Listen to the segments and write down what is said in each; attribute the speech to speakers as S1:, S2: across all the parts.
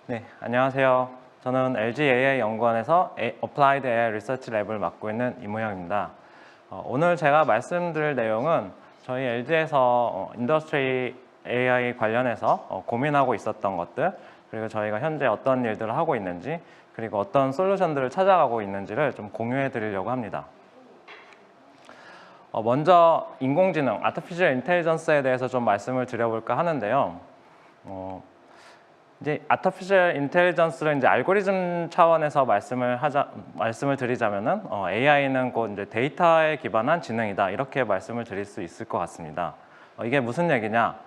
S1: 네, 안녕하세요. 저는 LG AI 연구원에서 Applied AI Research Lab을 맡고 있는 이무영입니다. 오늘 제가 말씀드릴 내용은 저희 LG에서 인더스트리 AI 관련해서 고민하고 있었던 것들, 그리고 저희가 현재 어떤 일들을 하고 있는지, 그리고 어떤 솔루션들을 찾아가고 있는지를 좀 공유해 드리려고 합니다. 먼저 인공지능, Artificial Intelligence에 대해서 좀 말씀을 드려볼까 하는데요. 이제 Artificial Intelligence를 이제 알고리즘 차원에서 말씀을 드리자면은 AI는 곧 이제 데이터에 기반한 지능이다, 이렇게 말씀을 드릴 수 있을 것 같습니다. 이게 무슨 얘기냐?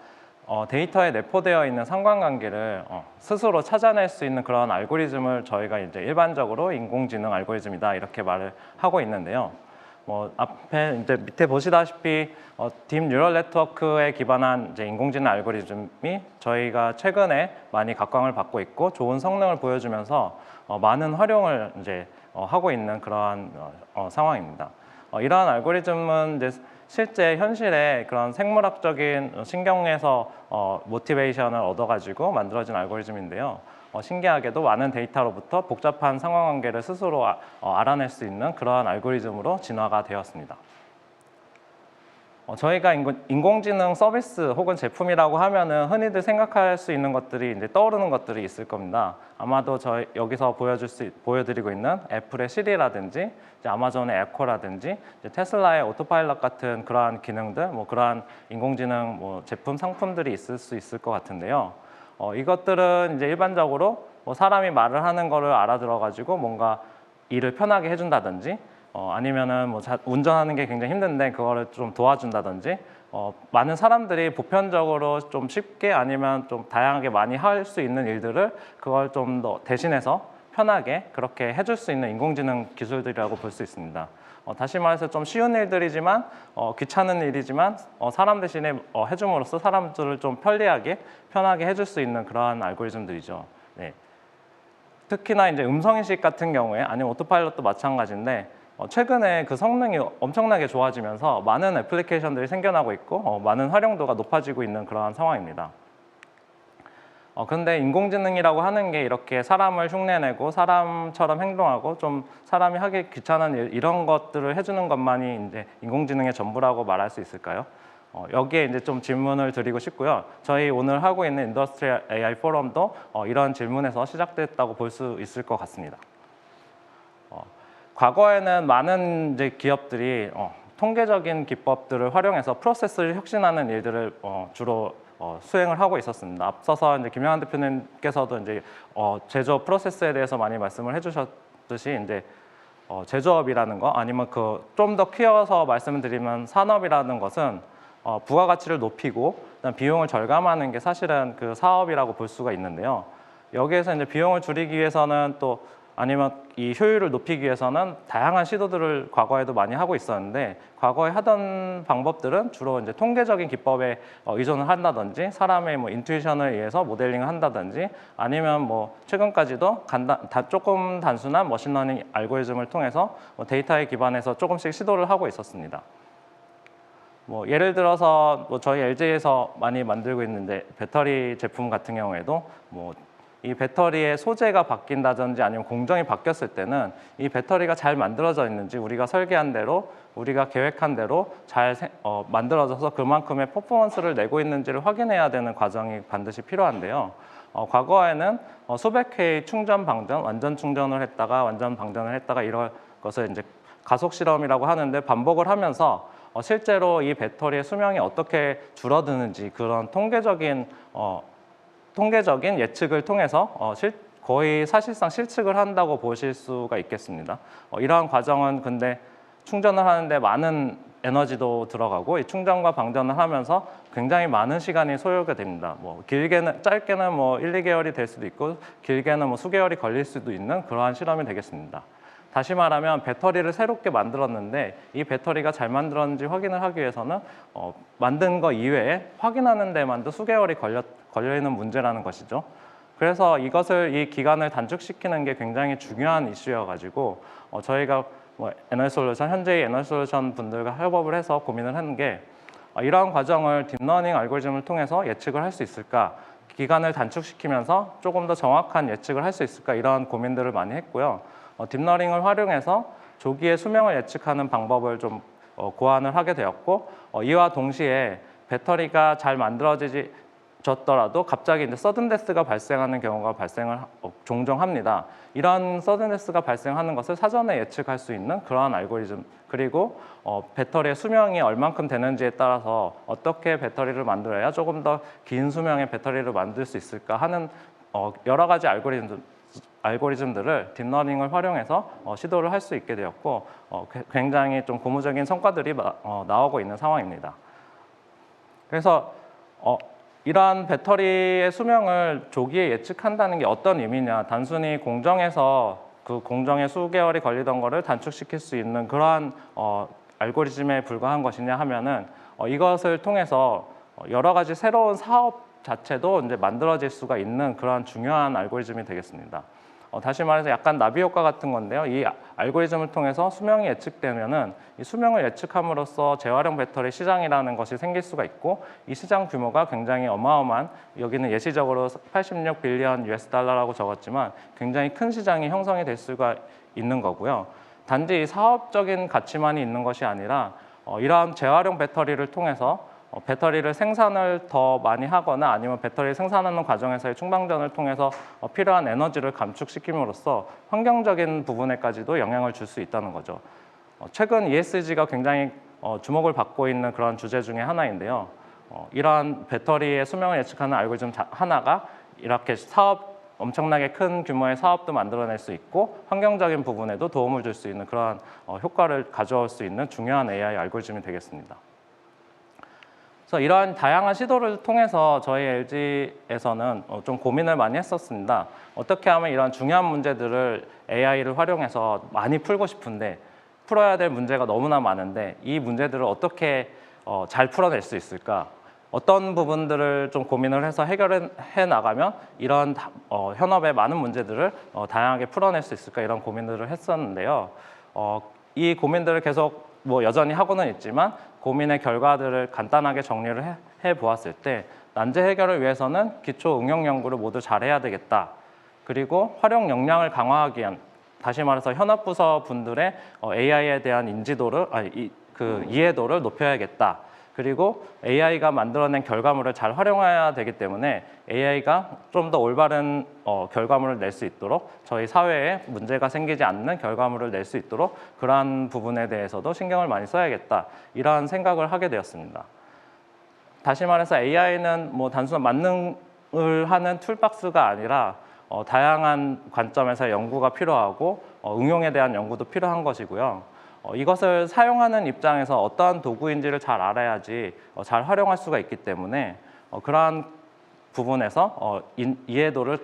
S1: 데이터에 내포되어 있는 상관관계를 스스로 찾아낼 수 있는 그런 알고리즘을 저희가 이제 일반적으로 인공지능 알고리즘이다, 이렇게 말을 하고 있는데요. 앞에 이제 밑에 보시다시피 딥 뉴럴 네트워크에 기반한 이제 인공지능 알고리즘이 저희가 최근에 많이 각광을 받고 있고 좋은 성능을 보여주면서 많은 활용을 이제 하고 있는 그러한 상황입니다. 이러한 알고리즘은 이제 실제 현실에 그런 생물학적인 신경에서 모티베이션을 얻어가지고 만들어진 알고리즘인데요. 신기하게도 많은 데이터로부터 복잡한 상호관계를 스스로 알아낼 수 있는 그러한 알고리즘으로 진화가 되었습니다. 저희가 인공지능 서비스 혹은 제품이라고 하면은 흔히들 생각할 수 있는 것들이 이제 떠오르는 것들이 있을 겁니다. 아마도 여기서 보여드리고 있는 애플의 시리라든지, 이제 아마존의 에코라든지, 이제 테슬라의 오토파일럿 같은 그러한 기능들, 그러한 인공지능 제품 상품들이 있을 수 있을 것 같은데요. 이것들은 이제 일반적으로 사람이 말을 하는 거를 알아들어가지고 뭔가 일을 편하게 해준다든지, 아니면은 운전하는 게 굉장히 힘든데 그거를 좀 도와준다든지, 많은 사람들이 보편적으로 좀 쉽게 아니면 좀 다양하게 많이 할 수 있는 일들을 그걸 좀 더 대신해서 편하게 그렇게 해줄 수 있는 인공지능 기술들이라고 볼 수 있습니다. 다시 말해서 좀 쉬운 일들이지만 귀찮은 일이지만 사람 대신에 해줌으로써 사람들을 좀 편하게 해줄 수 있는 그러한 알고리즘들이죠. 네. 특히나 이제 음성인식 같은 경우에, 아니면 오토파일럿도 마찬가지인데 최근에 그 성능이 엄청나게 좋아지면서 많은 애플리케이션들이 생겨나고 있고 많은 활용도가 높아지고 있는 그러한 상황입니다. 근데 인공지능이라고 하는 게 이렇게 사람을 흉내내고 사람처럼 행동하고 좀 사람이 하기 귀찮은 일, 이런 것들을 해주는 것만이 이제 인공지능의 전부라고 말할 수 있을까요? 여기에 이제 좀 질문을 드리고 싶고요. 저희 오늘 하고 있는 인더스트리얼 AI 포럼도 이런 질문에서 시작됐다고 볼 수 있을 것 같습니다. 과거에는 많은 이제 기업들이 통계적인 기법들을 활용해서 프로세스를 혁신하는 일들을 주로 수행을 하고 있었습니다. 앞서서 이제 김영환 대표님께서도 이제 제조업 프로세스에 대해서 많이 말씀을 해주셨듯이 이제 제조업이라는 거, 아니면 그 좀 더 키워서 말씀을 드리면 산업이라는 것은 부가가치를 높이고 비용을 절감하는 게 사실은 그 사업이라고 볼 수가 있는데요. 여기에서 이제 비용을 줄이기 위해서는 또 아니면 이 효율을 높이기 위해서는 다양한 시도들을 과거에도 많이 하고 있었는데, 과거에 하던 방법들은 주로 이제 통계적인 기법에 의존을 한다든지, 사람의 인투이션을 의해서 모델링을 한다든지, 아니면 최근까지도 조금 단순한 머신러닝 알고리즘을 통해서 데이터에 기반해서 조금씩 시도를 하고 있었습니다. 예를 들어서 저희 LG에서 많이 만들고 있는데 배터리 제품 같은 경우에도 이 배터리의 소재가 바뀐다든지 아니면 공정이 바뀌었을 때는 이 배터리가 잘 만들어져 있는지, 우리가 설계한 대로, 우리가 계획한 대로 잘 만들어져서 그만큼의 퍼포먼스를 내고 있는지를 확인해야 되는 과정이 반드시 필요한데요. 과거에는 수백 회의 충전 방전, 완전 충전을 했다가 완전 방전을 했다가 이런 것을 이제 가속 실험이라고 하는데, 반복을 하면서 실제로 이 배터리의 수명이 어떻게 줄어드는지 그런 통계적인 예측을 통해서 거의 사실상 실측을 한다고 보실 수가 있겠습니다. 이러한 과정은 근데 충전을 하는데 많은 에너지도 들어가고, 이 충전과 방전을 하면서 굉장히 많은 시간이 소요가 됩니다. 짧게는 1, 2개월이 될 수도 있고, 길게는 수개월이 걸릴 수도 있는 그러한 실험이 되겠습니다. 다시 말하면 배터리를 새롭게 만들었는데 이 배터리가 잘 만들었는지 확인을 하기 위해서는 만든 거 이외에 확인하는 데만도 수개월이 걸려있는 문제라는 것이죠. 그래서 이 기간을 단축시키는 게 굉장히 중요한 이슈여가지고 저희가 현재의 에너지솔루션 분들과 협업을 해서 고민을 하는 게 이러한 과정을 딥러닝 알고리즘을 통해서 예측을 할 수 있을까? 기간을 단축시키면서 조금 더 정확한 예측을 할 수 있을까 이런 고민들을 많이 했고요. 딥러닝을 활용해서 조기에 수명을 예측하는 방법을 좀 고안을 하게 되었고 이와 동시에 배터리가 잘 만들어졌더라도 갑자기 이제 서든데스가 발생하는 경우가 발생을 종종 합니다. 이런 서든데스가 발생하는 것을 사전에 예측할 수 있는 그러한 알고리즘 그리고 배터리의 수명이 얼만큼 되는지에 따라서 어떻게 배터리를 만들어야 조금 더 긴 수명의 배터리를 만들 수 있을까 하는 여러 가지 알고리즘들을 딥러닝을 활용해서 시도를 할 수 있게 되었고 굉장히 좀 고무적인 성과들이 나오고 있는 상황입니다. 그래서 이러한 배터리의 수명을 조기에 예측한다는 게 어떤 의미냐, 단순히 공정에서 그 공정에 수개월이 걸리던 거를 단축시킬 수 있는 그러한 알고리즘에 불과한 것이냐 하면은 이것을 통해서 여러 가지 새로운 사업 자체도 이제 만들어질 수가 있는 그러한 중요한 알고리즘이 되겠습니다. 다시 말해서 약간 나비 효과 같은 건데요. 이 알고리즘을 통해서 수명이 예측되면은 이 수명을 예측함으로써 재활용 배터리 시장이라는 것이 생길 수가 있고 이 시장 규모가 굉장히 어마어마한 여기는 예시적으로 86 빌리언 US 달러라고 적었지만 굉장히 큰 시장이 형성이 될 수가 있는 거고요. 단지 이 사업적인 가치만이 있는 것이 아니라 이러한 재활용 배터리를 통해서 배터리를 생산을 더 많이 하거나 아니면 배터리를 생산하는 과정에서의 충방전을 통해서 필요한 에너지를 감축시킴으로써 환경적인 부분에까지도 영향을 줄 수 있다는 거죠. 최근 ESG가 굉장히 주목을 받고 있는 그런 주제 중에 하나인데요. 이러한 배터리의 수명을 예측하는 알고리즘 하나가 이렇게 엄청나게 큰 규모의 사업도 만들어낼 수 있고 환경적인 부분에도 도움을 줄 수 있는 그러한 효과를 가져올 수 있는 중요한 AI 알고리즘이 되겠습니다. 그래서 이러한 다양한 시도를 통해서 저희 LG에서는 좀 고민을 많이 했었습니다. 어떻게 하면 이런 중요한 문제들을 AI를 활용해서 많이 풀고 싶은데 풀어야 될 문제가 너무나 많은데 이 문제들을 어떻게 잘 풀어낼 수 있을까? 어떤 부분들을 좀 고민을 해서 해결해 나가면 이런 현업의 많은 문제들을 다양하게 풀어낼 수 있을까? 이런 고민들을 했었는데요. 이 고민들을 계속 여전히 하고는 있지만 고민의 결과들을 간단하게 정리를 해 보았을 때 난제 해결을 위해서는 기초 응용 연구를 모두 잘해야 되겠다. 그리고 활용 역량을 강화하기 위한 다시 말해서 현업 부서 분들의 AI에 대한 인지도를 이해도를 높여야겠다. 그리고 AI가 만들어낸 결과물을 잘 활용해야 되기 때문에 AI가 좀 더 올바른 결과물을 낼 수 있도록 저희 사회에 문제가 생기지 않는 결과물을 낼 수 있도록 그러한 부분에 대해서도 신경을 많이 써야겠다. 이러한 생각을 하게 되었습니다. 다시 말해서 AI는 단순한 만능을 하는 툴박스가 아니라 다양한 관점에서 연구가 필요하고 응용에 대한 연구도 필요한 것이고요. 이것을 사용하는 입장에서 어떠한 도구인지를 잘 알아야지 잘 활용할 수가 있기 때문에 그러한 부분에서 이해도를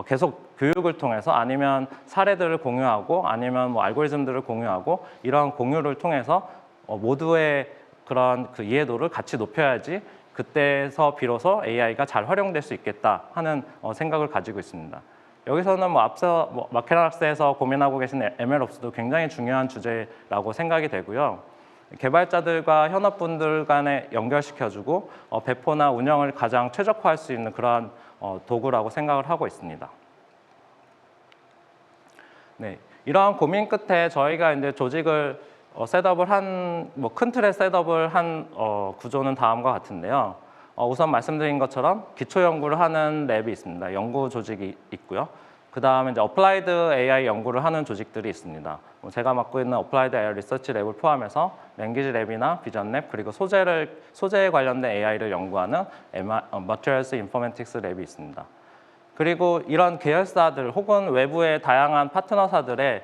S1: 계속 교육을 통해서 아니면 사례들을 공유하고 아니면 알고리즘들을 공유하고 이러한 공유를 통해서 모두의 그런 그 이해도를 같이 높여야지 그때서 비로소 AI가 잘 활용될 수 있겠다 하는 생각을 가지고 있습니다. 여기서는 앞서 마케나락스에서 고민하고 계신 MLOps도 굉장히 중요한 주제라고 생각이 되고요. 개발자들과 현업분들 간에 연결시켜주고 배포나 운영을 가장 최적화할 수 있는 그러한 도구라고 생각을 하고 있습니다. 네, 이러한 고민 끝에 저희가 이제 조직을 셋업을 큰 틀의 셋업을 한 구조는 다음과 같은데요. 우선 말씀드린 것처럼 기초 연구를 하는 랩이 있습니다. 연구 조직이 있고요. 그 다음에 이제 어플라이드 AI 연구를 하는 조직들이 있습니다. 제가 맡고 있는 어플라이드 AI 리서치 랩을 포함해서 랭귀지 랩이나 비전 랩 그리고 소재에 관련된 AI를 연구하는 Materials Informatics 랩이 있습니다. 그리고 이런 계열사들 혹은 외부의 다양한 파트너사들의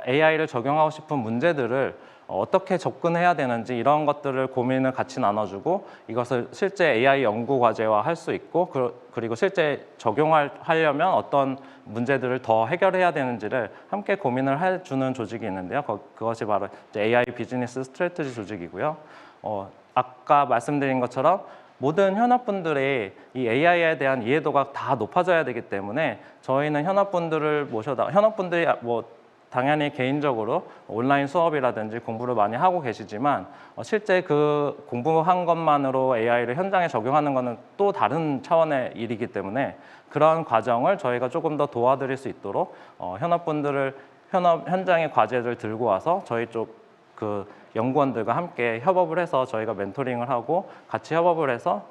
S1: AI를 적용하고 싶은 문제들을 어떻게 접근해야 되는지 이런 것들을 고민을 같이 나눠주고 이것을 실제 AI 연구 과제화 할 수 있고 그리고 실제 적용하려면 어떤 문제들을 더 해결해야 되는지를 함께 고민을 해주는 조직이 있는데요. 그것이 바로 AI 비즈니스 스트래티지 조직이고요. 아까 말씀드린 것처럼 모든 현업분들이 이 AI에 대한 이해도가 다 높아져야 되기 때문에 저희는 현업분들이 당연히 개인적으로 온라인 수업이라든지 공부를 많이 하고 계시지만 실제 그 공부한 것만으로 AI를 현장에 적용하는 것은 또 다른 차원의 일이기 때문에 그런 과정을 저희가 조금 더 도와드릴 수 있도록 현업분들을 현장의 과제를 들고 와서 저희 쪽 그 연구원들과 함께 협업을 해서 저희가 멘토링을 하고 같이 협업을 해서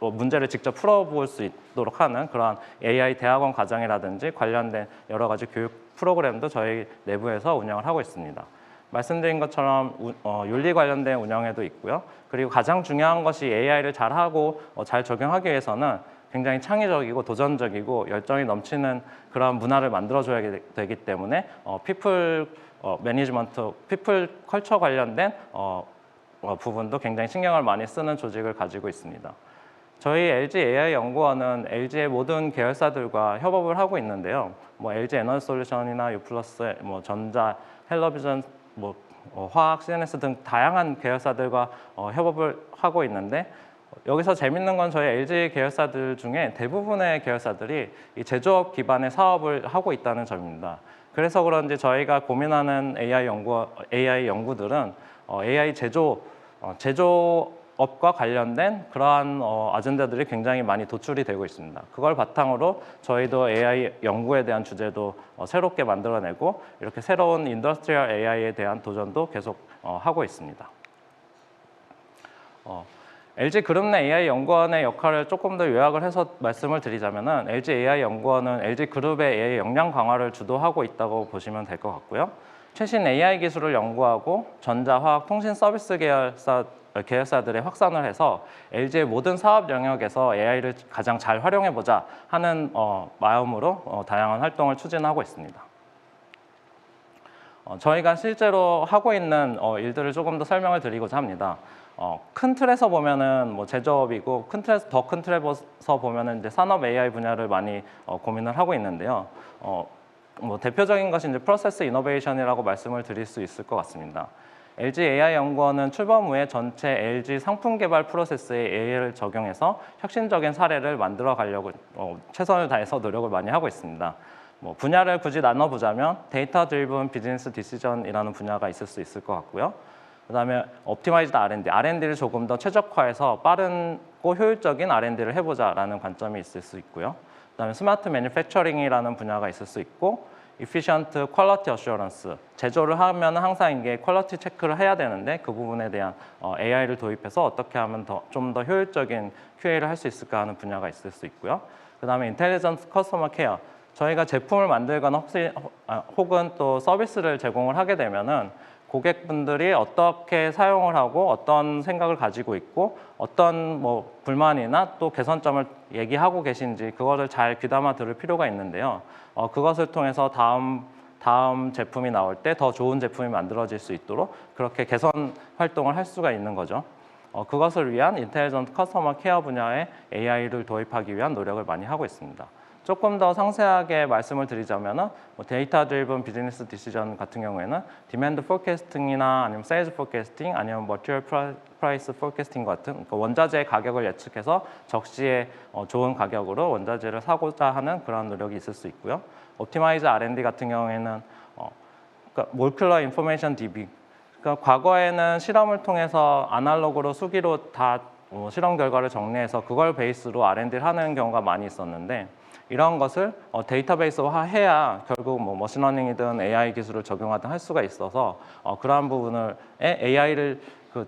S1: 문제를 직접 풀어볼 수 있도록 하는 그런 AI 대학원 과정이라든지 관련된 여러 가지 교육 프로그램도 저희 내부에서 운영을 하고 있습니다. 말씀드린 것처럼 윤리 관련된 운영에도 있고요. 그리고 가장 중요한 것이 AI를 잘하고 잘 적용하기 위해서는 굉장히 창의적이고 도전적이고 열정이 넘치는 그런 문화를 만들어줘야 되기 때문에 피플 매니지먼트, 피플 컬처 관련된 부분도 굉장히 신경을 많이 쓰는 조직을 가지고 있습니다. 저희 LG AI 연구원은 LG의 모든 계열사들과 협업을 하고 있는데요. LG 에너지솔루션이나 유플러스, 전자, 헬로비전, 화학, CNS 등 다양한 계열사들과 협업을 하고 있는데 여기서 재밌는 건 저희 LG 계열사들 중에 대부분의 계열사들이 이 제조업 기반의 사업을 하고 있다는 점입니다. 그래서 그런지 저희가 고민하는 AI 연구들은 AI 제조업과 관련된 그러한 아젠다들이 굉장히 많이 도출이 되고 있습니다. 그걸 바탕으로 저희도 AI 연구에 대한 주제도 새롭게 만들어내고 이렇게 새로운 인더스트리얼 AI에 대한 도전도 계속 하고 있습니다. LG 그룹 내 AI 연구원의 역할을 조금 더 요약을 해서 말씀을 드리자면은 LG AI 연구원은 LG 그룹의 AI 역량 강화를 주도하고 있다고 보시면 될 것 같고요. 최신 AI 기술을 연구하고 전자, 화학, 통신 서비스 계열사들의 확산을 해서 LG의 모든 사업 영역에서 AI를 가장 잘 활용해보자 하는 마음으로 다양한 활동을 추진하고 있습니다. 저희가 실제로 하고 있는 일들을 조금 더 설명을 드리고자 합니다. 큰 틀에서 보면은 제조업이고 더 큰 틀에서 보면은 이제 산업 AI 분야를 많이 고민을 하고 있는데요. 대표적인 것이 이제 프로세스 이노베이션이라고 말씀을 드릴 수 있을 것 같습니다. LG AI 연구원은 출범 후에 전체 LG 상품 개발 프로세스에 AI를 적용해서 혁신적인 사례를 만들어 가려고 최선을 다해서 노력을 많이 하고 있습니다. 분야를 굳이 나눠보자면 데이터 드리븐 비즈니스 디시전이라는 분야가 있을 수 있을 것 같고요. 그다음에 옵티마이즈드 R&D를 조금 더 최적화해서 빠르고 효율적인 R&D를 해보자라는 관점이 있을 수 있고요. 그다음에 스마트 매니팩처링이라는 분야가 있을 수 있고, efficient quality assurance, 제조를 하면 항상 이게 퀄리티 체크를 해야 되는데 그 부분에 대한 AI를 도입해서 어떻게 하면 좀 더 효율적인 QA를 할 수 있을까 하는 분야가 있을 수 있고요. 그다음에 인텔리전트 커스터머 케어, 저희가 제품을 만들거나 혹은 또 서비스를 제공을 하게 되면은 고객분들이 어떻게 사용을 하고 어떤 생각을 가지고 있고 어떤 불만이나 또 개선점을 얘기하고 계신지 그거를 잘 귀담아 들을 필요가 있는데요. 그것을 통해서 다음 제품이 나올 때 더 좋은 제품이 만들어질 수 있도록 그렇게 개선 활동을 할 수가 있는 거죠. 그것을 위한 인텔리전트 커스터머 케어 분야에 AI를 도입하기 위한 노력을 많이 하고 있습니다. 조금 더 상세하게 말씀을 드리자면 데이터 드리븐 비즈니스 디시전 같은 경우에는 디맨드 포캐스팅이나 아니면 세일즈 포캐스팅 아니면 머티리얼 프라이스 포캐스팅 같은 원자재 가격을 예측해서 적시에 좋은 가격으로 원자재를 사고자 하는 그런 노력이 있을 수 있고요. 옵티마이즈 R&D 같은 경우에는 몰큘러 인포메이션 DB, 그러니까 과거에는 실험을 통해서 아날로그로 수기로 다 실험 결과를 정리해서 그걸 베이스로 R&D를 하는 경우가 많이 있었는데 이런 것을 데이터베이스화해야 결국 머신러닝이든 AI 기술을 적용하든 할 수가 있어서 그러한 부분을 AI를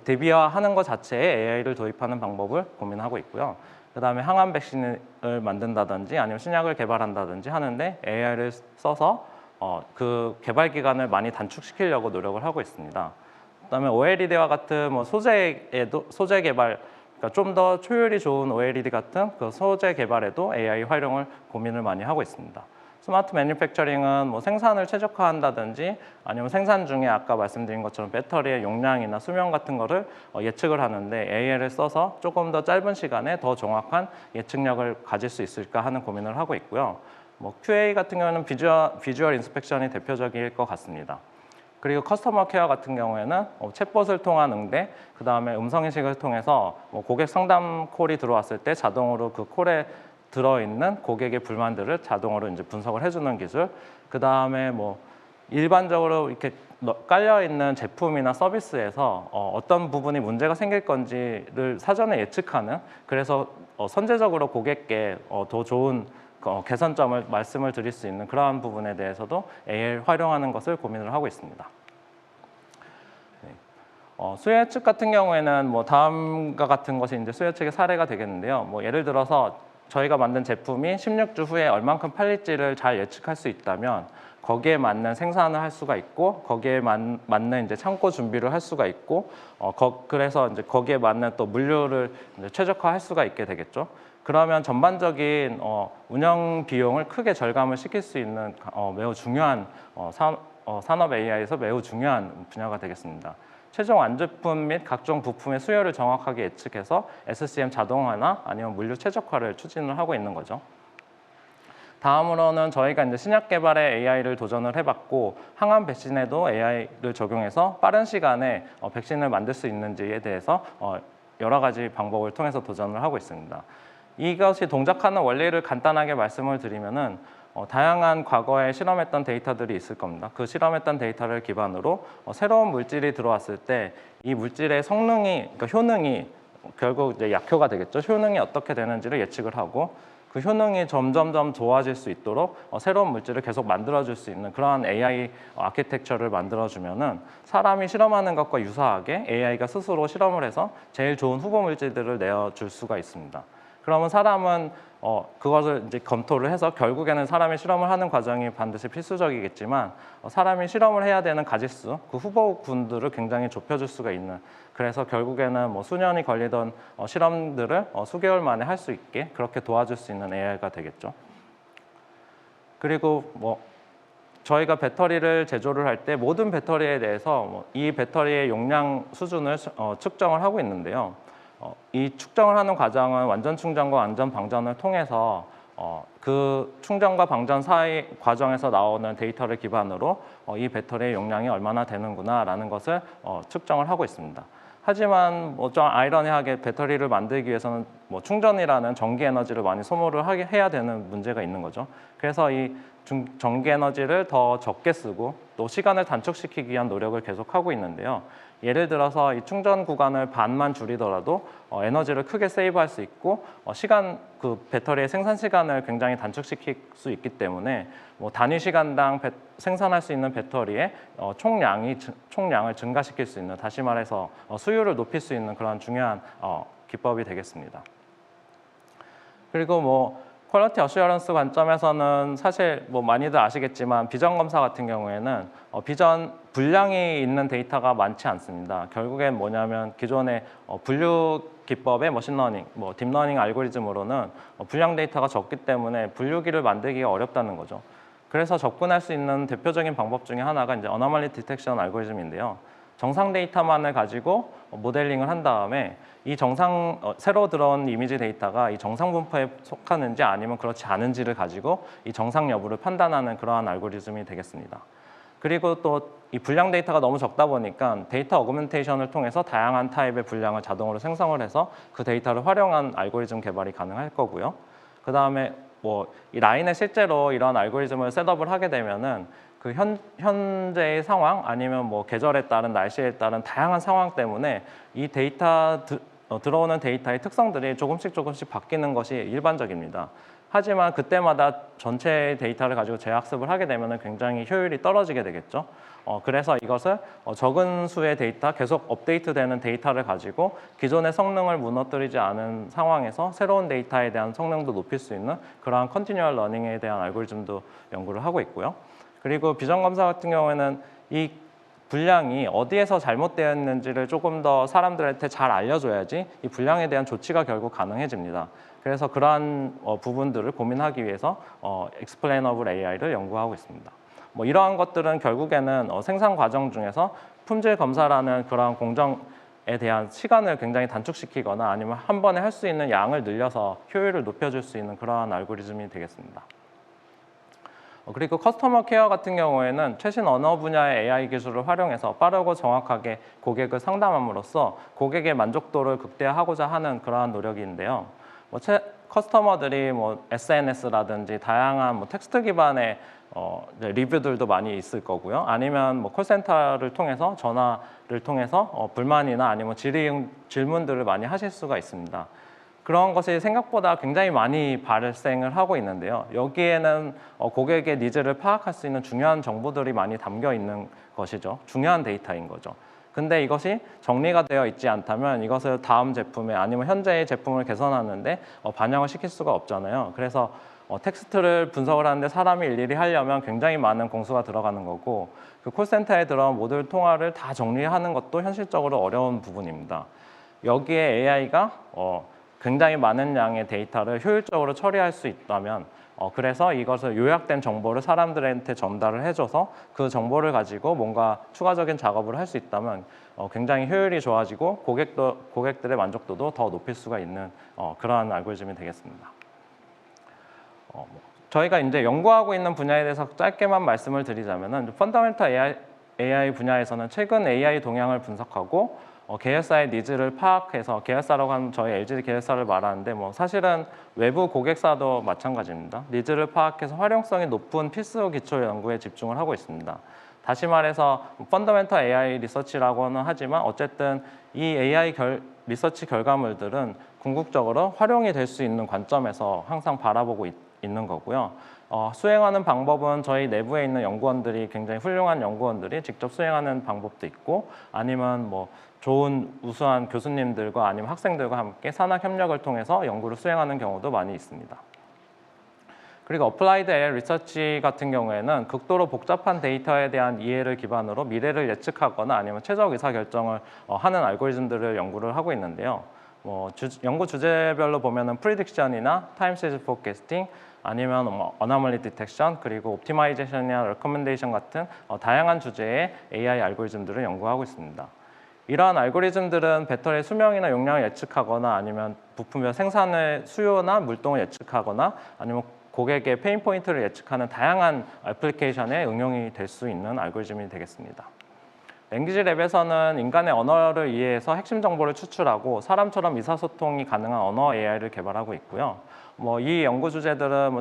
S1: 대비화하는 것 자체에 AI를 도입하는 방법을 고민하고 있고요. 그다음에 항암 백신을 만든다든지 아니면 신약을 개발한다든지 하는데 AI를 써서 그 개발 기간을 많이 단축시키려고 노력을 하고 있습니다. 그다음에 OLED와 같은 소재 개발, 좀 더 효율이 좋은 OLED 같은 그 소재 개발에도 AI 활용을 고민을 많이 하고 있습니다. 스마트 매니팩처링은 생산을 최적화한다든지 아니면 생산 중에 아까 말씀드린 것처럼 배터리의 용량이나 수명 같은 거를 예측을 하는데 AI를 써서 조금 더 짧은 시간에 더 정확한 예측력을 가질 수 있을까 하는 고민을 하고 있고요. QA 같은 경우는 비주얼 인스펙션이 대표적일 것 같습니다. 그리고 커스터머 케어 같은 경우에는 챗봇을 통한 응대, 그 다음에 음성인식을 통해서 고객 상담 콜이 들어왔을 때 자동으로 그 콜에 들어있는 고객의 불만들을 자동으로 이제 분석을 해주는 기술, 그 다음에 일반적으로 이렇게 깔려 있는 제품이나 서비스에서 어떤 부분이 문제가 생길 건지를 사전에 예측하는, 그래서 선제적으로 고객께 더 좋은 개선점을 말씀을 드릴 수 있는 그러한 부분에 대해서도 AI를 활용하는 것을 고민을 하고 있습니다. 수요 예측 같은 경우에는 뭐 다음과 같은 것이 이제 수요 예측의 사례가 되겠는데요. 뭐 예를 들어서 저희가 만든 제품이 16주 후에 얼만큼 팔릴지를 잘 예측할 수 있다면 거기에 맞는 생산을 할 수가 있고 거기에 맞는 이제 창고 준비를 할 수가 있고 그래서 이제 거기에 맞는 또 물류를 이제 최적화할 수가 있게 되겠죠. 그러면 전반적인 운영 비용을 크게 절감을 시킬 수 있는 매우 중요한 산업 AI에서 매우 중요한 분야가 되겠습니다. 최종 완제품 및 각종 부품의 수요를 정확하게 예측해서 SCM 자동화나 아니면 물류 최적화를 추진을 하고 있는 거죠. 다음으로는 저희가 이제 신약 개발에 AI를 도전을 해봤고 항암 백신에도 AI를 적용해서 빠른 시간에 백신을 만들 수 있는지에 대해서 여러 가지 방법을 통해서 도전을 하고 있습니다. 이것이 동작하는 원리를 간단하게 말씀을 드리면은 다양한 과거에 실험했던 데이터들이 있을 겁니다. 그 실험했던 데이터를 기반으로 새로운 물질이 들어왔을 때 이 물질의 성능이, 그러니까 효능이 결국 이제 약효가 되겠죠. 효능이 어떻게 되는지를 예측을 하고 그 효능이 점점점 좋아질 수 있도록 새로운 물질을 계속 만들어줄 수 있는 그러한 AI 아키텍처를 만들어주면은 사람이 실험하는 것과 유사하게 AI가 스스로 실험을 해서 제일 좋은 후보 물질들을 내어줄 수가 있습니다. 그러면 사람은 그것을 이제 검토를 해서 결국에는 사람이 실험을 하는 과정이 반드시 필수적이겠지만 사람이 실험을 해야 되는 가짓수, 그 후보군들을 굉장히 좁혀줄 수가 있는, 그래서 결국에는 뭐 수년이 걸리던 실험들을 수개월 만에 할 수 있게 그렇게 도와줄 수 있는 AI가 되겠죠. 그리고 뭐 저희가 배터리를 제조를 할 때 모든 배터리에 대해서 이 배터리의 용량 수준을 측정을 하고 있는데요. 이 측정을 하는 과정은 완전 충전과 완전 방전을 통해서 그 충전과 방전 사이 과정에서 나오는 데이터를 기반으로 이 배터리의 용량이 얼마나 되는구나라는 것을 측정을 하고 있습니다. 하지만 뭐 좀 아이러니하게 배터리를 만들기 위해서는 뭐 충전이라는 전기 에너지를 많이 소모를 해야 되는 문제가 있는 거죠. 그래서 이 전기 에너지를 더 적게 쓰고 또 시간을 단축시키기 위한 노력을 계속하고 있는데요. 예를 들어서 이 충전 구간을 반만 줄이더라도 에너지를 크게 세이브할 수 있고 그 배터리의 생산 시간을 굉장히 단축시킬 수 있기 때문에 뭐 단위 시간당 생산할 수 있는 배터리의 총량을 증가시킬 수 있는, 다시 말해서 수율을 높일 수 있는 그런 중요한 기법이 되겠습니다. 그리고 뭐 퀄리티 어슈어런스 관점에서는 사실 뭐 많이들 아시겠지만 비전 검사 같은 경우에는 비전 분량이 있는 데이터가 많지 않습니다. 결국엔 뭐냐면 기존의 분류 기법의 머신러닝, 뭐 딥러닝 알고리즘으로는 분량 데이터가 적기 때문에 분류기를 만들기가 어렵다는 거죠. 그래서 접근할 수 있는 대표적인 방법 중에 하나가 이제 어너멀리 디텍션 알고리즘인데요. 정상 데이터만을 가지고 모델링을 한 다음에 이 새로 들어온 이미지 데이터가 이 정상 분포에 속하는지 아니면 그렇지 않은지를 가지고 이 정상 여부를 판단하는 그러한 알고리즘이 되겠습니다. 그리고 또 이 분량 데이터가 너무 적다 보니까 데이터 어그멘테이션을 통해서 다양한 타입의 분량을 자동으로 생성을 해서 그 데이터를 활용한 알고리즘 개발이 가능할 거고요. 그 다음에 뭐 이 라인에 실제로 이런 알고리즘을 셋업을 하게 되면은 그 현재의 상황 아니면 뭐 계절에 따른 날씨에 따른 다양한 상황 때문에 이 들어오는 데이터의 특성들이 조금씩 바뀌는 것이 일반적입니다. 하지만 그때마다 전체 데이터를 가지고 재학습을 하게 되면 굉장히 효율이 떨어지게 되겠죠. 그래서 이것을 적은 수의 데이터, 계속 업데이트되는 데이터를 가지고 기존의 성능을 무너뜨리지 않은 상황에서 새로운 데이터에 대한 성능도 높일 수 있는 그러한 컨티뉴얼 러닝에 대한 알고리즘도 연구를 하고 있고요. 그리고 비전 검사 같은 경우에는 이 분량이 어디에서 잘못되어 있는지를 조금 더 사람들한테 잘 알려줘야지 이 분량에 대한 조치가 결국 가능해집니다. 그래서 그러한 부분들을 고민하기 위해서 Explainable AI를 연구하고 있습니다. 뭐 이러한 것들은 결국에는 생산 과정 중에서 품질 검사라는 그러한 공정에 대한 시간을 굉장히 단축시키거나 아니면 한 번에 할 수 있는 양을 늘려서 효율을 높여줄 수 있는 그러한 알고리즘이 되겠습니다. 그리고 커스터머 케어 같은 경우에는 최신 언어 분야의 AI 기술을 활용해서 빠르고 정확하게 고객을 상담함으로써 고객의 만족도를 극대화하고자 하는 그러한 노력인데요. 커스터머들이 뭐 SNS라든지 다양한 뭐 텍스트 기반의 이제 리뷰들도 많이 있을 거고요. 아니면 뭐 콜센터를 통해서 전화를 통해서 불만이나 아니면 질문들을 많이 하실 수가 있습니다. 그런 것이 생각보다 굉장히 많이 발생을 하고 있는데요. 여기에는 고객의 니즈를 파악할 수 있는 중요한 정보들이 많이 담겨 있는 것이죠. 중요한 데이터인 거죠. 근데 이것이 정리가 되어 있지 않다면 이것을 다음 제품에 아니면 현재의 제품을 개선하는데 반영을 시킬 수가 없잖아요. 그래서 텍스트를 분석을 하는데 사람이 일일이 하려면 굉장히 많은 공수가 들어가는 거고 그 콜센터에 들어온 모든 통화를 다 정리하는 것도 현실적으로 어려운 부분입니다. 여기에 AI가 굉장히 많은 양의 데이터를 효율적으로 처리할 수 있다면 그래서 이것을 요약된 정보를 사람들한테 전달을 해줘서 그 정보를 가지고 뭔가 추가적인 작업을 할 수 있다면 굉장히 효율이 좋아지고 고객들의 만족도도 더 높일 수가 있는 그러한 알고리즘이 되겠습니다. 저희가 이제 연구하고 있는 분야에 대해서 짧게만 말씀을 드리자면은 펀더멘털 AI 분야에서는 최근 AI 동향을 분석하고 계열사의 니즈를 파악해서 계열사라고 하면 저희 LG 계열사를 말하는데 뭐 사실은 외부 고객사도 마찬가지입니다. 니즈를 파악해서 활용성이 높은 필수 기초 연구에 집중을 하고 있습니다. 다시 말해서 펀더멘털 AI 리서치라고는 하지만 어쨌든 이 AI 리서치 결과물들은 궁극적으로 활용이 될 수 있는 관점에서 항상 바라보고 있는 거고요. 수행하는 방법은 저희 내부에 있는 연구원들이 굉장히 훌륭한 연구원들이 직접 수행하는 방법도 있고 아니면 뭐 좋은 우수한 교수님들과 아니면 학생들과 함께 산학 협력을 통해서 연구를 수행하는 경우도 많이 있습니다. 그리고 어플라이드 AI 리서치 같은 경우에는 극도로 복잡한 데이터에 대한 이해를 기반으로 미래를 예측하거나 아니면 최적 의사결정을 하는 알고리즘들을 연구를 하고 있는데요. 연구 주제별로 보면은 프리딕션이나 타임 시리즈 포캐스팅 아니면 어너멀리 디텍션 그리고 옵티마이제이션이나 레커멘데이션 같은 다양한 주제의 AI 알고리즘들을 연구하고 있습니다. 이러한 알고리즘들은 배터리의 수명이나 용량을 예측하거나 아니면 부품별 생산의 수요나 물동을 예측하거나 아니면 고객의 페인 포인트를 예측하는 다양한 애플리케이션에 응용이 될 수 있는 알고리즘이 되겠습니다. 랭귀지 랩에서는 인간의 언어를 이해해서 핵심 정보를 추출하고 사람처럼 의사소통이 가능한 언어 AI를 개발하고 있고요. 이 연구 주제들은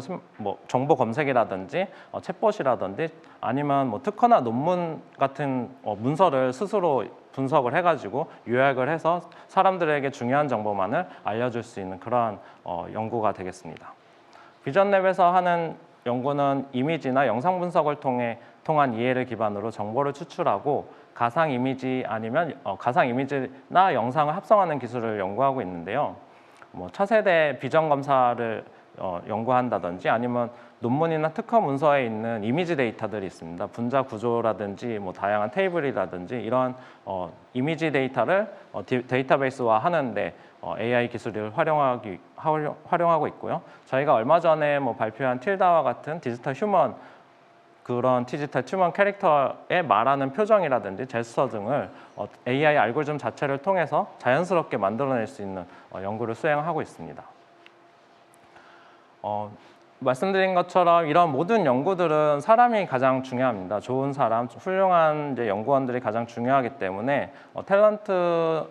S1: 정보 검색이라든지 챗봇이라든지 아니면 특허나 논문 같은 문서를 스스로 분석을 해가지고 요약을 해서 사람들에게 중요한 정보만을 알려줄 수 있는 그러한 연구가 되겠습니다. 비전랩에서 하는 연구는 이미지나 영상 분석을 통한 이해를 기반으로 정보를 추출하고 가상 이미지 아니면 가상 이미지나 영상을 합성하는 기술을 연구하고 있는데요. 차세대 비전 검사를 연구한다든지 아니면 논문이나 특허 문서에 있는 이미지 데이터들이 있습니다. 분자 구조라든지 다양한 테이블이라든지 이런 이미지 데이터를 데이터베이스화 하는데 AI 기술을 활용하고 있고요. 저희가 얼마 전에 발표한 틸다와 같은 디지털 휴먼 그런 디지털 휴먼 캐릭터의 말하는 표정이라든지 제스처 등을 AI 알고리즘 자체를 통해서 자연스럽게 만들어낼 수 있는 연구를 수행하고 있습니다. 말씀드린 것처럼 이런 모든 연구들은 사람이 가장 중요합니다. 좋은 사람, 훌륭한 연구원들이 가장 중요하기 때문에 탤런트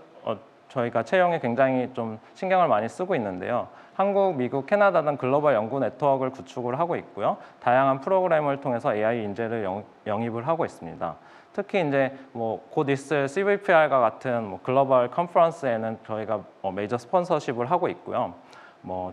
S1: 저희가 채용에 굉장히 좀 신경을 많이 쓰고 있는데요. 한국, 미국, 캐나다 등 글로벌 연구 네트워크를 구축을 하고 있고요. 다양한 프로그램을 통해서 AI 인재를 영입을 하고 있습니다. 특히 이제 곧 있을 CVPR과 같은 글로벌 컨퍼런스에는 저희가 메이저 스폰서십을 하고 있고요.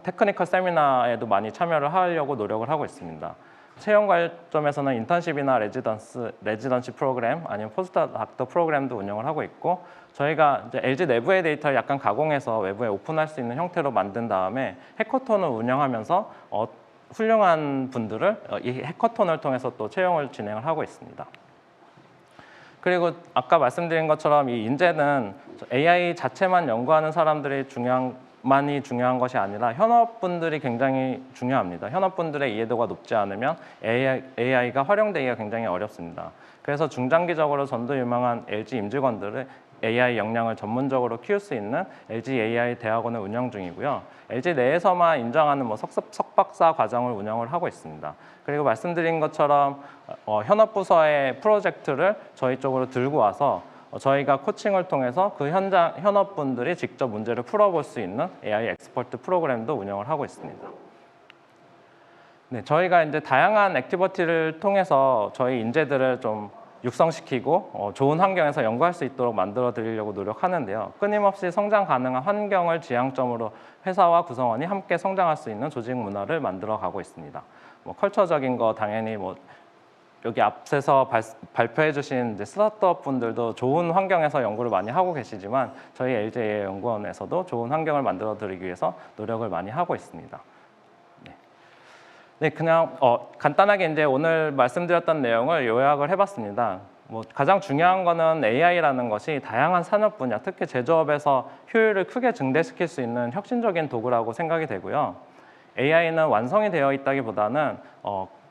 S1: 테크니컬 세미나에도 많이 참여를 하려고 노력을 하고 있습니다. 채용 관점에서는 인턴십이나 레지던시 프로그램 아니면 포스터 닥터 프로그램도 운영을 하고 있고 저희가 이제 LG 내부의 데이터를 약간 가공해서 외부에 오픈할 수 있는 형태로 만든 다음에 해커톤을 운영하면서 훌륭한 분들을 이 해커톤을 통해서 또 채용을 진행을 하고 있습니다. 그리고 아까 말씀드린 것처럼 이 인재는 AI 자체만 연구하는 사람들이 중요한 것이 아니라 현업분들이 굉장히 중요합니다. 현업분들의 이해도가 높지 않으면 AI가 활용되기가 굉장히 어렵습니다. 그래서 중장기적으로 전도 유망한 LG 임직원들을 AI 역량을 전문적으로 키울 수 있는 LG AI 대학원을 운영 중이고요. LG 내에서만 인정하는 석박사 과정을 운영을 하고 있습니다. 그리고 말씀드린 것처럼 현업부서의 프로젝트를 저희 쪽으로 들고 와서 저희가 코칭을 통해서 그 현업분들이 직접 문제를 풀어볼 수 있는 AI 엑스퍼트 프로그램도 운영을 하고 있습니다. 네, 저희가 이제 다양한 액티비티를 통해서 저희 인재들을 좀 육성시키고 좋은 환경에서 연구할 수 있도록 만들어 드리려고 노력하는데요. 끊임없이 성장 가능한 환경을 지향점으로 회사와 구성원이 함께 성장할 수 있는 조직 문화를 만들어 가고 있습니다. 뭐 컬처적인 거 당연히 뭐 여기 앞에서 발표해 주신 이제 스타트업 분들도 좋은 환경에서 연구를 많이 하고 계시지만 저희 LGAI 연구원에서도 좋은 환경을 만들어 드리기 위해서 노력을 많이 하고 있습니다. 네, 그냥 간단하게 이제 오늘 말씀드렸던 내용을 요약을 해봤습니다. 뭐 가장 중요한 거는 AI라는 것이 다양한 산업 분야, 특히 제조업에서 효율을 크게 증대시킬 수 있는 혁신적인 도구라고 생각이 되고요. AI는 완성이 되어 있다기보다는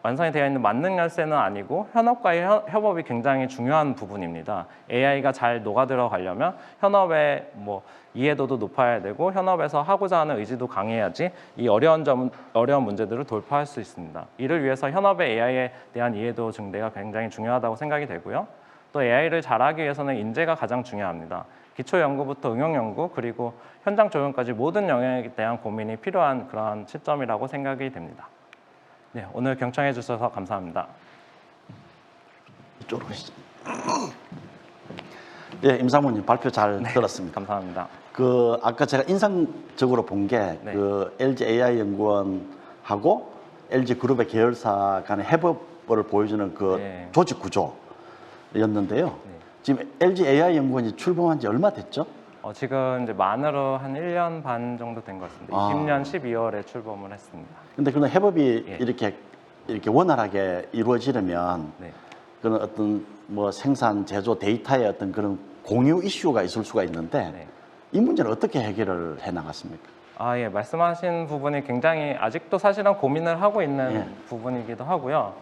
S1: 완성이 되어 있는 만능 열쇠는 아니고 현업과의 협업이 굉장히 중요한 부분입니다. AI가 잘 녹아들어 가려면 현업의 뭐 이해도도 높아야 되고 현업에서 하고자 하는 의지도 강해야지 이 어려운 문제들을 돌파할 수 있습니다. 이를 위해서 현업의 AI에 대한 이해도 증대가 굉장히 중요하다고 생각이 되고요. 또 AI를 잘하기 위해서는 인재가 가장 중요합니다. 기초 연구부터 응용 연구 그리고 현장 적용까지 모든 영역에 대한 고민이 필요한 그러한 시점이라고 생각이 됩니다. 네, 오늘 경청해 주셔서 감사합니다.
S2: 이쪽으로 오시죠. 예, 임상무님 발표 잘 들었습니다.
S1: 감사합니다.
S2: 그 아까 제가 인상적으로 본 게 그 LGAI 연구원하고 LG그룹의 계열사 간의 협업을 보여주는 그 조직 구조였는데요. 지금 LGAI 연구원이 출범한 지 얼마 됐죠?
S1: 지금 이제 만으로 한 1년 반 정도 된 것 같습니다. 20년 12월에 출범을 했습니다.
S2: 근데 그런 협업이 이렇게 원활하게 이루어지려면 그런 어떤 뭐 생산, 제조, 데이터의 어떤 그런 공유 이슈가 있을 수가 있는데 이 문제는 어떻게 해결을 해 나갔습니까?
S1: 예, 말씀하신 부분이 굉장히 아직도 사실은 고민을 하고 있는 부분이기도 하고요.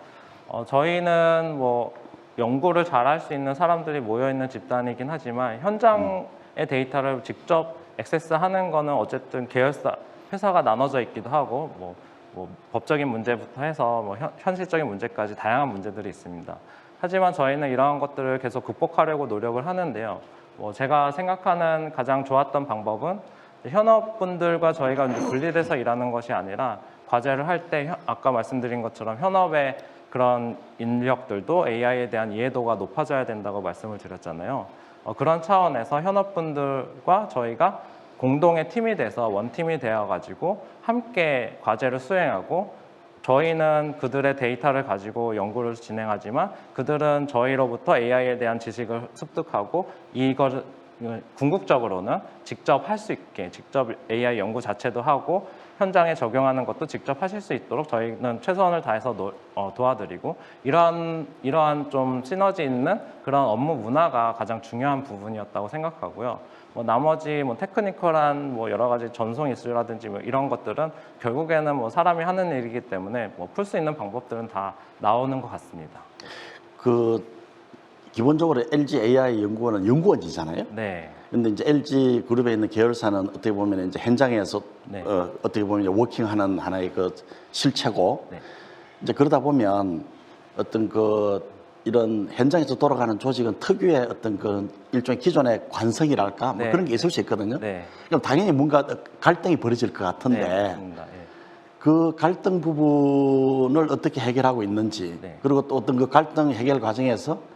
S1: 저희는 뭐 연구를 잘할 수 있는 사람들이 모여 있는 집단이긴 하지만 현장의 데이터를 직접 액세스하는 거는 어쨌든 계열사 회사가 나눠져 있기도 하고 뭐 법적인 문제부터 해서 뭐 현실적인 문제까지 다양한 문제들이 있습니다. 하지만 저희는 이러한 것들을 계속 극복하려고 노력을 하는데요. 뭐 제가 생각하는 가장 좋았던 방법은 현업분들과 저희가 이제 분리돼서 일하는 것이 아니라 과제를 할 때 아까 말씀드린 것처럼 현업의 그런 인력들도 AI에 대한 이해도가 높아져야 된다고 말씀을 드렸잖아요. 그런 차원에서 현업분들과 저희가 공동의 팀이 돼서 원팀이 되어가지고 함께 과제를 수행하고 저희는 그들의 데이터를 가지고 연구를 진행하지만 그들은 저희로부터 AI에 대한 지식을 습득하고 이걸 궁극적으로는 직접 할 수 있게 직접 AI 연구 자체도 하고 현장에 적용하는 것도 직접 하실 수 있도록 저희는 최선을 다해서 도와드리고 이러한 좀 시너지 있는 그런 업무 문화가 가장 중요한 부분이었다고 생각하고요. 뭐 나머지 뭐 테크니컬한 뭐 여러 가지 전송 이슈라든지 뭐 이런 것들은 결국에는 뭐 사람이 하는 일이기 때문에 뭐 풀 수 있는 방법들은 다 나오는 것 같습니다.
S2: 기본적으로 LGAI 연구원은 연구원이잖아요.
S1: 네.
S2: 근데 이제 LG 그룹에 있는 계열사는 어떻게 보면 이제 현장에서 어떻게 보면 워킹하는 하나의 그 실체고 이제 그러다 보면 어떤 이런 현장에서 돌아가는 조직은 특유의 어떤 그 일종의 기존의 관성이랄까 뭐 그런 게 있을 수 있거든요. 그럼 당연히 뭔가 갈등이 벌어질 것 같은데 그 갈등 부분을 어떻게 해결하고 있는지 그리고 또 어떤 그 갈등 해결 과정에서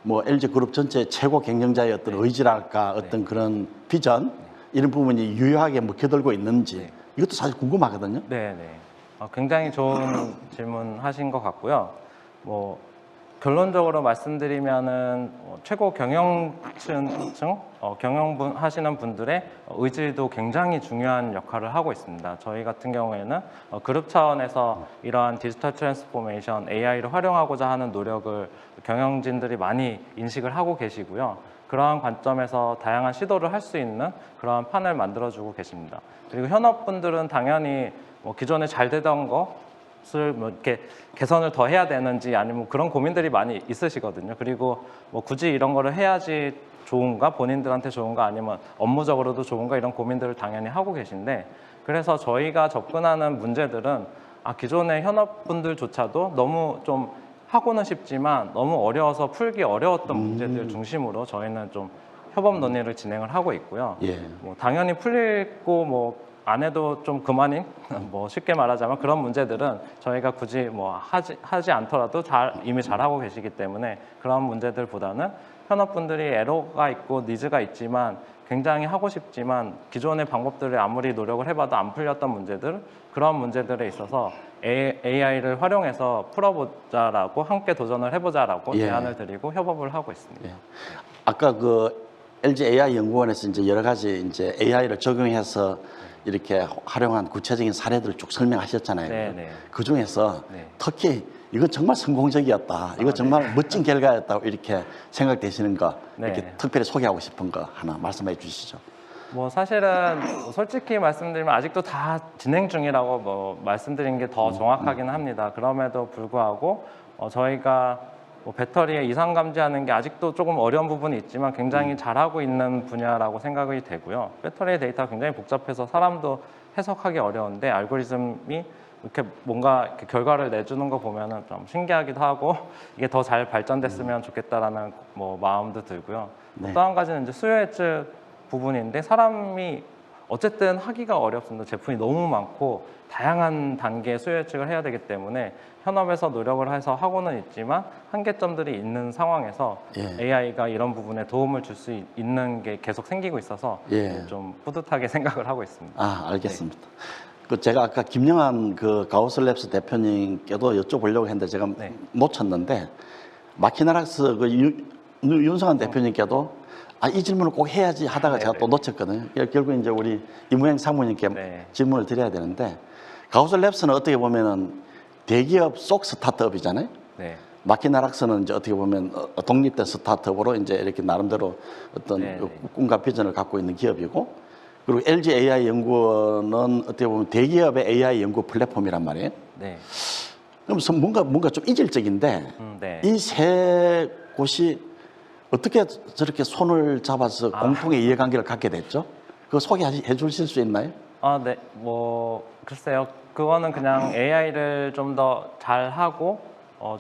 S2: 뭐 LG 그룹 전체 최고 경영자의 어떤 의지랄까 어떤 그런 비전 이런 부분이 유효하게 먹혀들고 있는지 이것도 사실 궁금하거든요.
S1: 굉장히 좋은 질문 하신 것 같고요. 뭐 결론적으로 말씀드리면은 최고 경영층, 경영 하시는 분들의 의지도 굉장히 중요한 역할을 하고 있습니다. 저희 같은 경우에는 그룹 차원에서 이러한 디지털 트랜스포메이션, AI를 활용하고자 하는 노력을 경영진들이 많이 인식을 하고 계시고요. 그러한 관점에서 다양한 시도를 할 수 있는 그러한 판을 만들어주고 계십니다. 그리고 현업분들은 당연히 뭐 기존에 잘 되던 것을 뭐 이렇게 개선을 더 해야 되는지 아니면 그런 고민들이 많이 있으시거든요. 그리고 뭐 굳이 이런 거를 해야지 좋은가, 본인들한테 좋은가 아니면 업무적으로도 좋은가 이런 고민들을 당연히 하고 계신데 그래서 저희가 접근하는 문제들은 기존의 현업분들조차도 너무 좀 하고는 싶지만 너무 어려워서 풀기 어려웠던 문제들 중심으로 저희는 좀 협업 논의를 진행을 하고 있고요.
S2: 예.
S1: 뭐 당연히 풀리고 뭐 안 해도 좀 그만인 뭐 쉽게 말하자면 그런 문제들은 저희가 굳이 뭐 하지 않더라도 이미 잘 하고 계시기 때문에 그런 문제들보다는 현업분들이 에러가 있고 니즈가 있지만 굉장히 하고 싶지만 기존의 방법들을 아무리 노력을 해봐도 안 풀렸던 문제들, 그런 문제들에 있어서 AI를 활용해서 풀어보자라고, 함께 도전을 해보자라고
S2: 예.
S1: 제안을 드리고 협업을 하고 있습니다.
S2: 예. 아까 그 LG AI 연구원에서 이제 여러 가지 이제 AI를 적용해서 이렇게 활용한 구체적인 사례들을 쭉 설명하셨잖아요.
S1: 네네.
S2: 그 중에서
S1: 네.
S2: 특히 이건 정말 성공적이었다, 이거 정말 멋진 결과였다고 이렇게 생각되시는 거, 이렇게
S1: 네.
S2: 특별히 소개하고 싶은 거 하나 말씀해 주시죠.
S1: 뭐 사실은 솔직히 말씀드리면 아직도 다 진행 중이라고 뭐 말씀드린 게 더 정확하긴 합니다. 그럼에도 불구하고 저희가 뭐 배터리에 이상 감지하는 게 아직도 조금 어려운 부분이 있지만 굉장히 잘하고 있는 분야라고 생각이 되고요. 배터리 데이터가 굉장히 복잡해서 사람도 해석하기 어려운데 알고리즘이 이렇게 뭔가 이렇게 결과를 내주는 거 보면은 좀 신기하기도 하고 이게 더 잘 발전됐으면 좋겠다라는 뭐 마음도 들고요.
S2: 네.
S1: 또 한 가지는 이제 수요 예측 부분인데 사람이 어쨌든 하기가 어렵습니다. 제품이 너무 많고 다양한 단계의 수요 예측을 해야 되기 때문에 현업에서 노력을 해서 하고는 있지만 한계점들이 있는 상황에서
S2: 예.
S1: AI가 이런 부분에 도움을 줄 수 있는 게 계속 생기고 있어서
S2: 예.
S1: 좀 뿌듯하게 생각을 하고 있습니다.
S2: 아, 알겠습니다. 그 제가 아까 김영환 그 가우슬랩스 대표님께도 여쭤보려고 했는데 제가
S1: 네.
S2: 놓쳤는데, 마키나락스 그 윤성환 대표님께도 이 질문을 꼭 해야지 하다가 제가 또 놓쳤거든요. 결국 이제 우리 이무행 상무님께
S1: 네.
S2: 질문을 드려야 되는데, 가우슬랩스는 어떻게 보면은 대기업 속 스타트업이잖아요.
S1: 네.
S2: 마키나락스는 이제 어떻게 보면 독립된 스타트업으로 이제 이렇게 나름대로 어떤
S1: 네,
S2: 그
S1: 네.
S2: 꿈과 비전을 갖고 있는 기업이고, 그리고 LG AI 연구원은 어떻게 보면 대기업의 AI 연구 플랫폼이란 말이에요.
S1: 네.
S2: 그럼 뭔가 좀 이질적인데,
S1: 네.
S2: 이 세 곳이 어떻게 저렇게 손을 잡아서 공통의 이해관계를 갖게 됐죠? 그거 소개해 주실 수 있나요?
S1: 네. 뭐 글쎄요. 그거는 그냥 AI를 좀 더 잘하고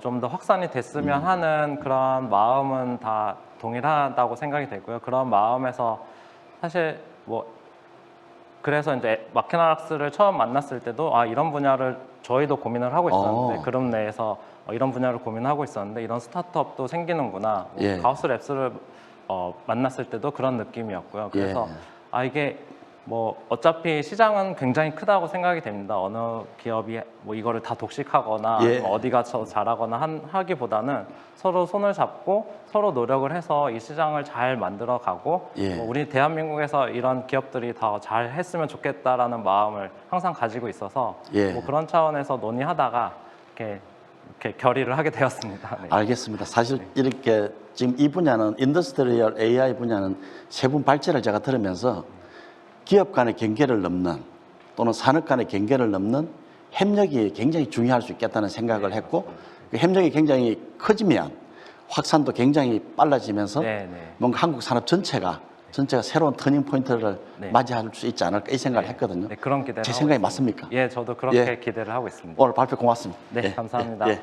S1: 좀 더 확산이 됐으면 하는 그런 마음은 다 동일하다고 생각이 되고요. 그런 마음에서 사실 뭐 그래서 이제 마키나락스를 처음 만났을 때도 이런 분야를 저희도 고민을 하고 있었는데 그룹 내에서 이런 분야를 고민하고 있었는데 이런 스타트업도 생기는구나.
S2: 예.
S1: 가우스랩스를 만났을 때도 그런 느낌이었고요. 그래서
S2: 예.
S1: 이게 뭐 어차피 시장은 굉장히 크다고 생각이 됩니다. 어느 기업이 뭐 이거를 다 독식하거나
S2: 예.
S1: 어디가 더 잘하거나 하기보다는 서로 손을 잡고 서로 노력을 해서 이 시장을 잘 만들어 가고
S2: 예.
S1: 뭐 우리 대한민국에서 이런 기업들이 더 잘 했으면 좋겠다라는 마음을 항상 가지고 있어서
S2: 예.
S1: 뭐 그런 차원에서 논의하다가 이렇게 결의를 하게 되었습니다. 네.
S2: 알겠습니다. 사실 이렇게 지금 이 분야는 인더스트리얼 AI 분야는 세 분 발제를 제가 들으면서 기업 간의 경계를 넘는 또는 산업 간의 경계를 넘는 협력이 굉장히 중요할 수 있겠다는 생각을 했고, 그 협력이 굉장히 커지면 확산도 굉장히 빨라지면서
S1: 네, 네.
S2: 뭔가 한국 산업 전체가 새로운 터닝 포인트를
S1: 네.
S2: 맞이할 수 있지 않을까 이 생각을 했거든요.
S1: 네, 그런 기대를
S2: 제
S1: 하고
S2: 생각이
S1: 있습니다.
S2: 맞습니까?
S1: 예, 저도 그렇게
S2: 예.
S1: 기대를 하고 있습니다.
S2: 오늘 발표 고맙습니다.
S1: 네, 감사합니다.
S2: 예.